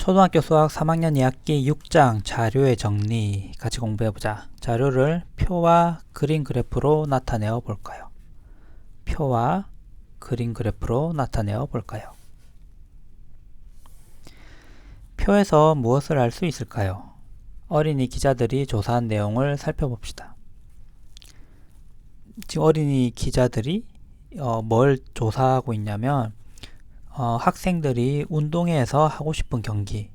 초등학교 수학 3학년 2학기 6장 자료의 정리 같이 공부해보자. 자료를 표와 그림 그래프로 나타내어 볼까요? 표와 그림 그래프로 나타내어 볼까요? 표에서 무엇을 알 수 있을까요? 어린이 기자들이 조사한 내용을 살펴봅시다. 지금 어린이 기자들이 뭘 조사하고 있냐면 학생들이 운동회에서 하고 싶은 경기를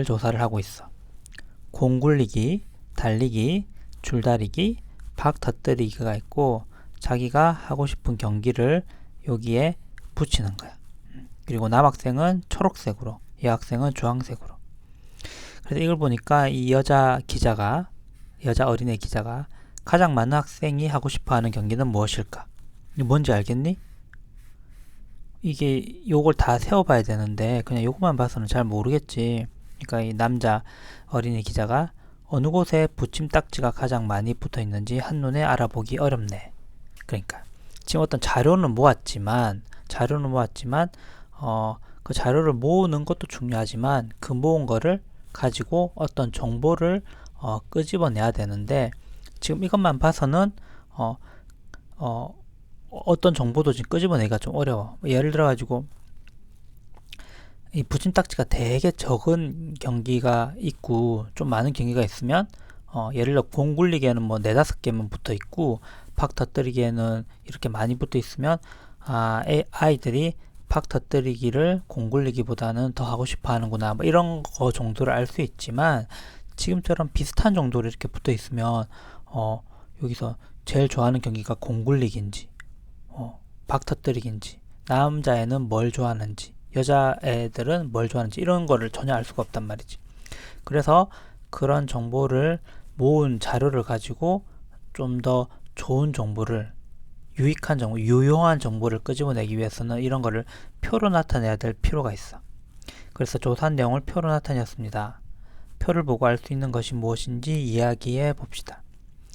조사를 하고 있어. 공 굴리기, 달리기, 줄다리기, 박 터뜨리기가 있고 자기가 하고 싶은 경기를 여기에 붙이는 거야. 그리고 남학생은 초록색으로, 여학생은 주황색으로. 그래서 이걸 보니까 이 여자 어린애 기자가 가장 많은 학생이 하고 싶어 하는 경기는 무엇일까? 이게 뭔지 알겠니? 이게 요걸 다 세워봐야 되는데 그냥 요것만 봐서는 잘 모르겠지. 그러니까 이 남자 어린이 기자가 어느 곳에 붙임딱지가 가장 많이 붙어 있는지 한눈에 알아보기 어렵네. 그러니까 지금 어떤 자료는 모았지만 그 자료를 모으는 것도 중요하지만 그 모은 거를 가지고 어떤 정보를 끄집어내야 되는데 지금 이것만 봐서는 어떤 정보도 지금 끄집어내기가 좀 어려워. 예를 들어 가지고 이 붙임딱지가 되게 적은 경기가 있고 좀 많은 경기가 있으면 예를 들어 공 굴리기에는 뭐 4-5개만 붙어 있고 박 터뜨리기에는 이렇게 많이 붙어 있으면 아이들이 박 터뜨리기를 공 굴리기보다는 더 하고 싶어 하는구나 뭐 이런 거 정도를 알 수 있지만 지금처럼 비슷한 정도로 이렇게 붙어 있으면 여기서 제일 좋아하는 경기가 공 굴리기인지 박 터뜨리기인지 남자애는 뭘 좋아하는지 여자애들은 뭘 좋아하는지 이런 거를 전혀 알 수가 없단 말이지. 그래서 그런 정보를 모은 자료를 가지고 좀 더 좋은 정보를 유익한 정보, 유용한 정보를 끄집어내기 위해서는 이런 거를 표로 나타내야 될 필요가 있어. 그래서 조사한 내용을 표로 나타냈습니다. 표를 보고 알 수 있는 것이 무엇인지 이야기해 봅시다.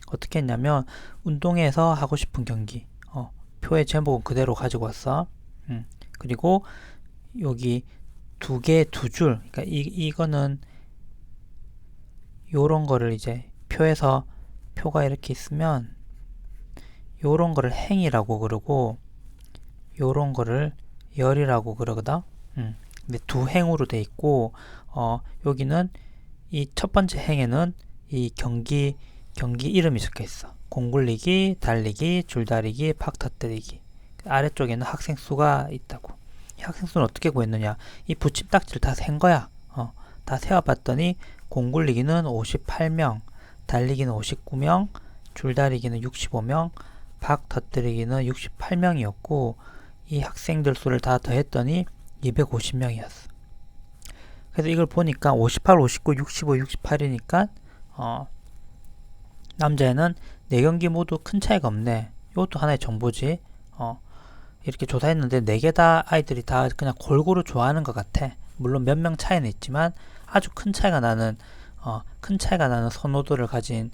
어떻게 했냐면 운동회에서 하고 싶은 경기 표의 제목은 그대로 가지고 왔어. 그리고 여기 두 줄. 그러니까 이거는 요런 거를 이제 표에서 표가 이렇게 있으면 요런 거를 행이라고 그러고 요런 거를 열이라고 그러거든. 근데 두 행으로 돼 있고 여기는 이 첫 번째 행에는 이 경기 이름이 적혀 있어. 공 굴리기, 달리기, 줄다리기, 박 터뜨리기. 아래쪽에는 학생 수가 있다고. 이 학생 수는 어떻게 구했느냐? 이 붙임딱지를 다 센 거야. 다 세어봤더니 공 굴리기는 58명, 달리기는 59명, 줄다리기는 65명, 박 터뜨리기는 68명이었고 이 학생들 수를 다 더했더니 250명이었어. 그래서 이걸 보니까 58, 59, 65, 68이니까 남자애는 4경기 모두 큰 차이가 없네. 이것도 하나의 정보지. 이렇게 조사했는데 4개 다 아이들이 다 그냥 골고루 좋아하는 것 같아. 물론 몇 명 차이는 있지만 아주 큰 차이가 나는 선호도를 가진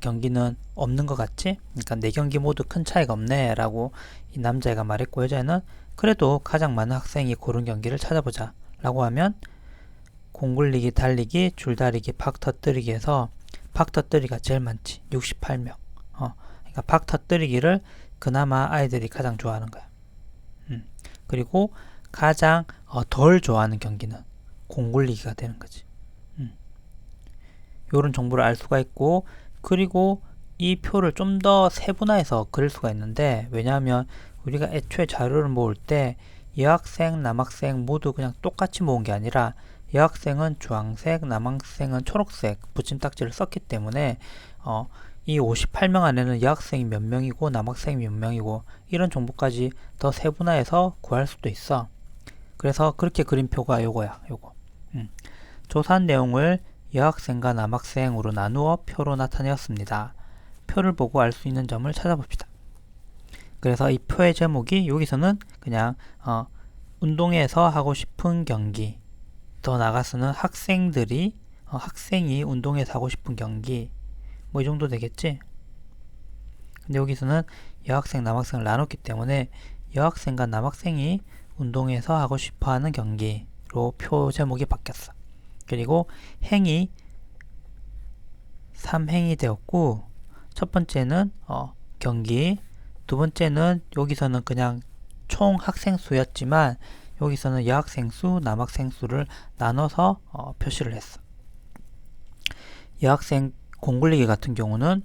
경기는 없는 것 같지? 그러니까 4경기 모두 큰 차이가 없네 라고 이 남자애가 말했고 여자애는 그래도 가장 많은 학생이 고른 경기를 찾아보자 라고 하면 공 굴리기, 달리기, 줄다리기, 박 터뜨리기에서 박 터뜨리기가 제일 많지. 68명. 그러니까 박 터뜨리기를 그나마 아이들이 가장 좋아하는 거야. 그리고 가장 덜 좋아하는 경기는 공 굴리기가 되는 거지. 요런 정보를 알 수가 있고 그리고 이 표를 좀 더 세분화해서 그릴 수가 있는데 왜냐하면 우리가 애초에 자료를 모을 때 여학생, 남학생 모두 그냥 똑같이 모은 게 아니라 여학생은 주황색, 남학생은 초록색 붙임딱지를 썼기 때문에 이 58명 안에는 여학생이 몇 명이고 남학생이 몇 명이고 이런 정보까지 더 세분화해서 구할 수도 있어. 그래서 그렇게 그린 표가 요거야. 요거. 조사한 내용을 여학생과 남학생으로 나누어 표로 나타내었습니다. 표를 보고 알 수 있는 점을 찾아봅시다. 그래서 이 표의 제목이 여기서는 그냥 운동회에서 하고 싶은 경기, 더 나가서는 학생이 운동회에서 하고 싶은 경기 뭐 이 정도 되겠지? 근데 여기서는 여학생, 남학생을 나눴기 때문에 여학생과 남학생이 운동회에서 하고 싶어하는 경기 표 제목이 바뀌었어. 그리고 행이 3행이 되었고, 첫 번째는 경기, 두 번째는 여기서는 그냥 총 학생 수였지만 여기서는 여학생 수, 남학생 수를 나눠서 표시를 했어. 여학생 공굴리기 같은 경우는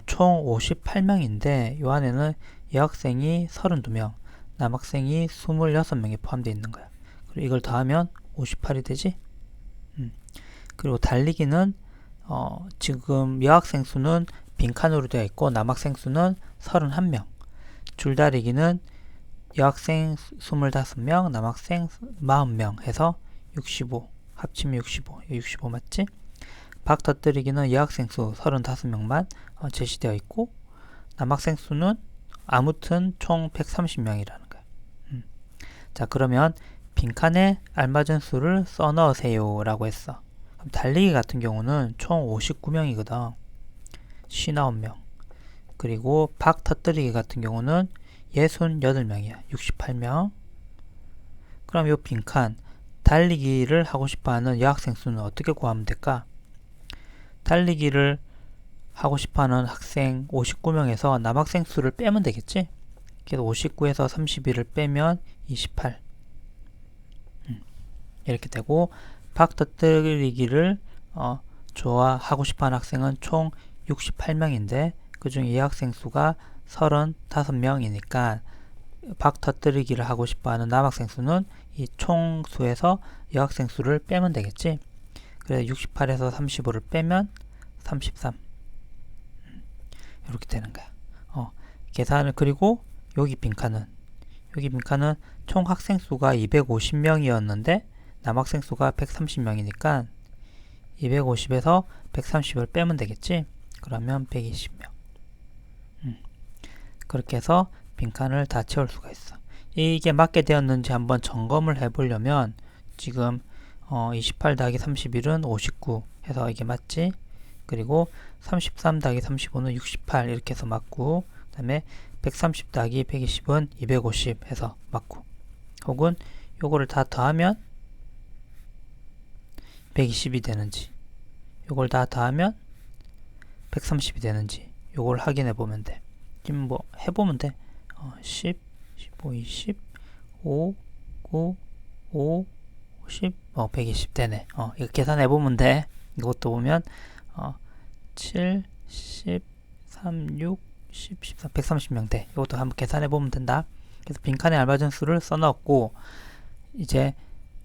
총 58명인데 요 안에는 여학생이 32명, 남학생이 26명이 포함되어 있는 거야. 그리고 이걸 더하면 58이 되지? 그리고 달리기는 지금 여학생 수는 빈칸으로 되어 있고 남학생 수는 31명. 줄다리기는 여학생 25명, 남학생 40명 해서 65, 합치면 65 맞지? 박 터뜨리기는 여학생 수 35명만 제시되어 있고 남학생 수는 아무튼 총 130명이라는 거야. 자, 그러면 빈칸에 알맞은 수를 써 넣으세요 라고 했어. 그럼 달리기 같은 경우는 총 59명이거든. 59명. 그리고 박 터뜨리기 같은 경우는 68명이야. 68명. 그럼 이 빈칸 달리기를 하고 싶어하는 여학생 수는 어떻게 구하면 될까? 달리기를 하고 싶어하는 학생 59명에서 남학생 수를 빼면 되겠지? 그래서 59에서 31을 빼면 28 이렇게 되고, 박 터뜨리기를 좋아하고 싶어하는 학생은 총 68명인데 그 중에 이 학생 수가 35명이니까 박 터뜨리기를 하고 싶어하는 남학생 수는 이 총 수에서 여학생 수를 빼면 되겠지. 그래서 68에서 35를 빼면 33 이렇게 되는 거야. 계산을. 그리고 여기 빈칸은 총 학생 수가 250명이었는데 남학생 수가 130명이니까 250에서 130을 빼면 되겠지. 그러면 120명. 그렇게 해서 빈칸을 다 채울 수가 있어. 이게 맞게 되었는지 한번 점검을 해보려면 지금 28 더하기 31은 59 해서 이게 맞지? 그리고 33 더하기 35는 68 이렇게 해서 맞고, 그 다음에 130 더하기 120은 250 해서 맞고, 혹은 요거를 다 더하면 120이 되는지, 요걸 다 더하면 130이 되는지 요걸 확인해 보면 돼. 지금 뭐 해보면 돼. 10, 15, 20, 5, 9, 5, 10, 120 되네. 이거 계산해 보면 돼. 이것도 보면 7, 10, 3, 6, 10, 14, 130명 돼. 이것도 한번 계산해 보면 된다. 그래서 빈칸에 알맞은 수를 써넣었고, 이제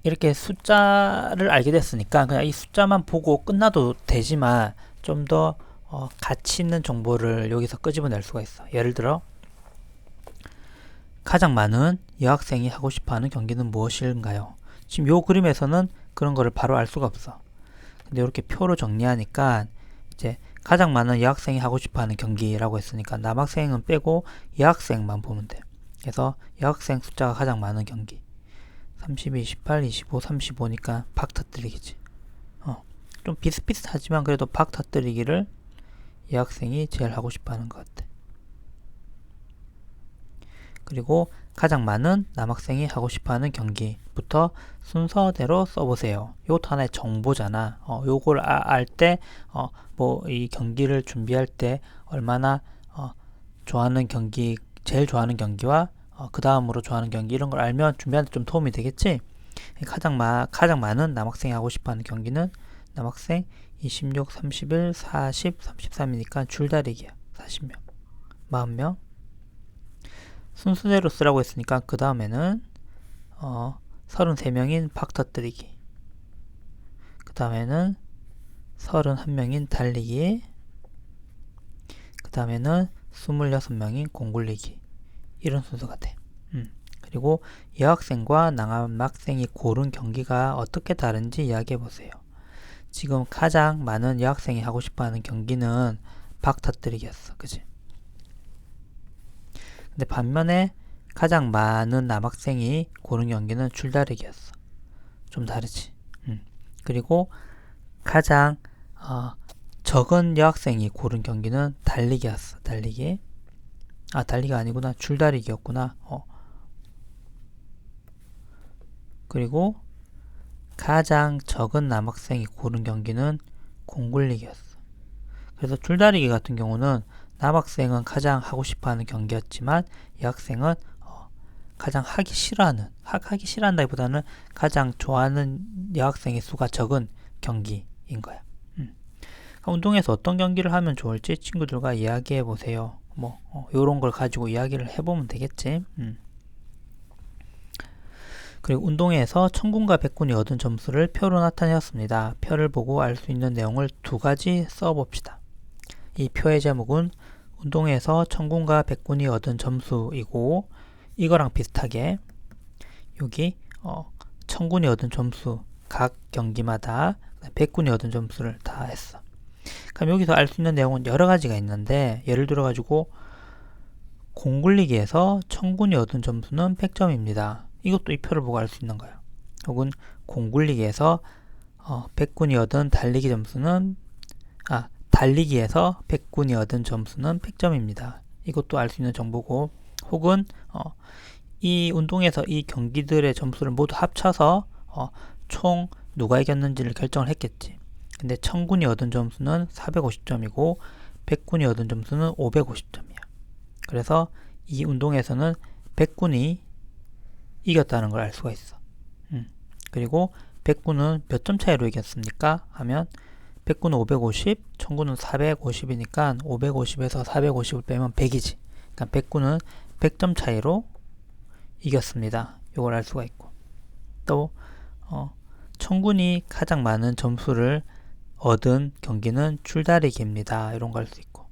이렇게 숫자를 알게 됐으니까 그냥 이 숫자만 보고 끝나도 되지만 좀 더 가치 있는 정보를 여기서 끄집어낼 수가 있어. 예를 들어 가장 많은 여학생이 하고 싶어하는 경기는 무엇일까요? 지금 요 그림에서는 그런 거를 바로 알 수가 없어. 근데 이렇게 표로 정리하니까 이제 가장 많은 여학생이 하고 싶어하는 경기라고 했으니까 남학생은 빼고 여학생만 보면 돼. 그래서 여학생 숫자가 가장 많은 경기 32, 28, 25, 35니까 박 터뜨리기지. 좀 비슷비슷하지만 그래도 박 터뜨리기를 여학생이 제일 하고 싶어하는 것 같아. 그리고 가장 많은 남학생이 하고 싶어하는 경기부터 순서대로 써보세요. 요것도 하나의 정보잖아. 요걸 알 때, 뭐 이 경기를 준비할 때 얼마나 좋아하는 경기, 제일 좋아하는 경기와 그 다음으로 좋아하는 경기 이런 걸 알면 준비하는데 좀 도움이 되겠지. 가장 많은 남학생이 하고 싶어하는 경기는 남학생 26, 31, 40, 33이니까 줄다리기야. 40명, 40명. 순서대로 쓰라고 했으니까 그 다음에는 33명인 박 터뜨리기, 그 다음에는 31명인 달리기, 그 다음에는 26명인 공굴리기, 이런 순서가 돼. 그리고 여학생과 남학생이 고른 경기가 어떻게 다른지 이야기해 보세요. 지금 가장 많은 여학생이 하고 싶어하는 경기는 박 터뜨리기였어. 그치? 근데 반면에 가장 많은 남학생이 고른 경기는 줄다리기였어. 좀 다르지. 그리고 가장 적은 여학생이 고른 경기는 달리기였어. 달리기. 달리기가 아니구나. 줄다리기였구나. 그리고 가장 적은 남학생이 고른 경기는 공굴리기였어. 그래서 줄다리기 같은 경우는 남학생은 가장 하고 싶어하는 경기였지만 여학생은 가장 하기 싫어한다기보다는 가장 좋아하는 여학생의 수가 적은 경기인 거야. 운동에서 어떤 경기를 하면 좋을지 친구들과 이야기해 보세요. 요런 걸 가지고 이야기를 해보면 되겠지. 그리고 운동회에서 천군과 백군이 얻은 점수를 표로 나타내었습니다. 표를 보고 알 수 있는 내용을 두 가지 써봅시다. 이 표의 제목은 운동회에서 천군과 백군이 얻은 점수이고, 이거랑 비슷하게 여기 천군이 얻은 점수 각 경기마다 백군이 얻은 점수를 다 했어. 그럼 여기서 알 수 있는 내용은 여러 가지가 있는데, 예를 들어 가지고 공굴리기에서 천군이 얻은 점수는 100점입니다. 이것도 이 표를 보고 알 수 있는 거야. 혹은 공굴리기에서 백군이 얻은 달리기에서 백군이 얻은 점수는 100점입니다. 이것도 알 수 있는 정보고, 혹은 이 운동에서 이 경기들의 점수를 모두 합쳐서 총 누가 이겼는지를 결정을 했겠지. 근데 천군이 얻은 점수는 450점이고 백군이 얻은 점수는 550점이야. 그래서 이 운동에서는 백군이 이겼다는 걸 알 수가 있어. 그리고 백군은 몇 점 차이로 이겼습니까? 하면 백군은 550, 천군은 450이니까 550에서 450을 빼면 100이지. 그러니까 백군은 100점 차이로 이겼습니다. 이걸 알 수가 있고, 또 천군이 가장 많은 점수를 얻은 경기는 줄다리기입니다. 이런 거 알 수 있고,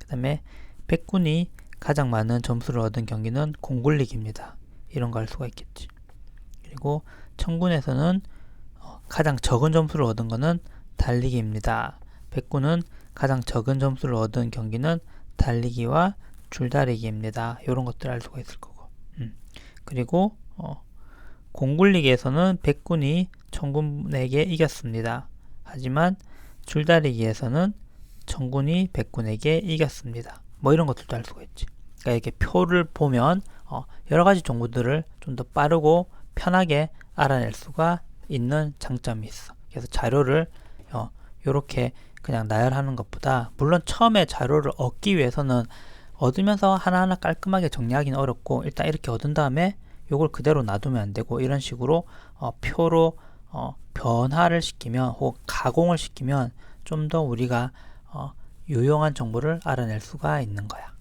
그 다음에 백군이 가장 많은 점수를 얻은 경기는 공굴리기입니다. 이런 거 알 수가 있겠지. 그리고 천군에서는 가장 적은 점수를 얻은 거는 달리기입니다. 백군은 가장 적은 점수를 얻은 경기는 달리기와 줄다리기입니다. 이런 것들을 알 수가 있을 거고. 그리고 공굴리기에서는 백군이 천군에게 이겼습니다. 하지만 줄다리기에서는 천군이 백군에게 이겼습니다. 이런 것들도 알 수가 있지. 그러니까 이렇게 표를 보면 여러 가지 정보들을 좀 더 빠르고 편하게 알아낼 수가 있는 장점이 있어. 그래서 자료를 이렇게 그냥 나열하는 것보다, 물론 처음에 자료를 얻기 위해서는 얻으면서 하나하나 깔끔하게 정리하기는 어렵고, 일단 이렇게 얻은 다음에 이걸 그대로 놔두면 안 되고, 이런 식으로 표로 변화를 시키면 혹은 가공을 시키면 좀 더 우리가 유용한 정보를 알아낼 수가 있는 거야.